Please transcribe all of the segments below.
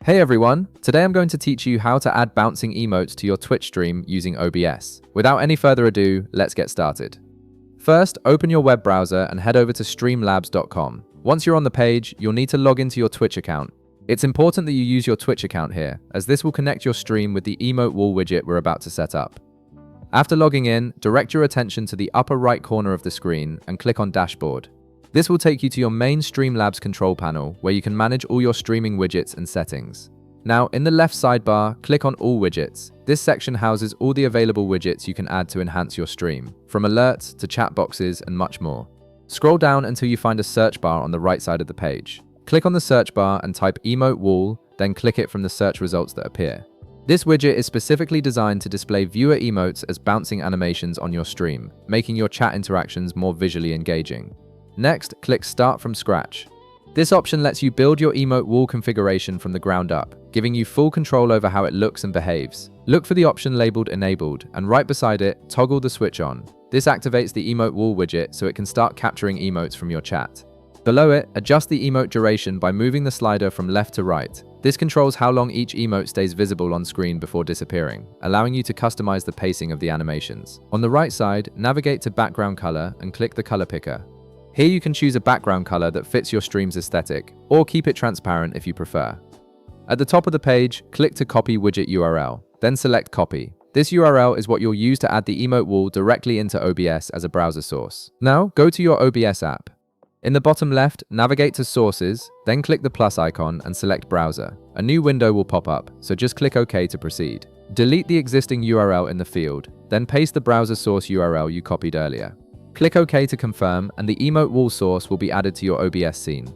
Hey everyone, today I'm going to teach you how to add bouncing emotes to your Twitch stream using OBS. Without any further ado, let's get started. First, open your web browser and head over to streamlabs.com. Once you're on the page, you'll need to log into your Twitch account. It's important that you use your Twitch account here, as this will connect your stream with the emote wall widget we're about to set up. After logging in, direct your attention to the upper right corner of the screen and click on Dashboard. This will take you to your main Streamlabs control panel, where you can manage all your streaming widgets and settings. Now, in the left sidebar, click on All Widgets. This section houses all the available widgets you can add to enhance your stream, from alerts to chat boxes and much more. Scroll down until you find a search bar on the right side of the page. Click on the search bar and type Emote Wall, then click it from the search results that appear. This widget is specifically designed to display viewer emotes as bouncing animations on your stream, making your chat interactions more visually engaging. Next, click Start from Scratch. This option lets you build your emote wall configuration from the ground up, giving you full control over how it looks and behaves. Look for the option labeled Enabled, and right beside it, toggle the switch on. This activates the emote wall widget so it can start capturing emotes from your chat. Below it, adjust the emote duration by moving the slider from left to right. This controls how long each emote stays visible on screen before disappearing, allowing you to customize the pacing of the animations. On the right side, navigate to Background Color and click the color picker. Here you can choose a background color that fits your stream's aesthetic, or keep it transparent if you prefer. At the top of the page, click to copy widget URL, then select Copy. This URL is what you'll use to add the emote wall directly into OBS as a browser source. Now, go to your OBS app. In the bottom left, navigate to Sources, then click the plus icon and select Browser. A new window will pop up, so just click OK to proceed. Delete the existing URL in the field, then paste the browser source URL you copied earlier. Click OK to confirm, and the emote wall source will be added to your OBS scene.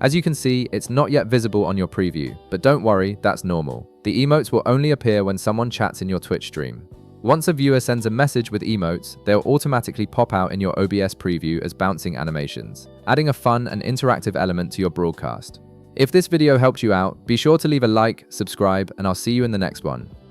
As you can see, it's not yet visible on your preview, but don't worry, that's normal. The emotes will only appear when someone chats in your Twitch stream. Once a viewer sends a message with emotes, they'll automatically pop out in your OBS preview as bouncing animations, adding a fun and interactive element to your broadcast. If this video helped you out, be sure to leave a like, subscribe, and I'll see you in the next one.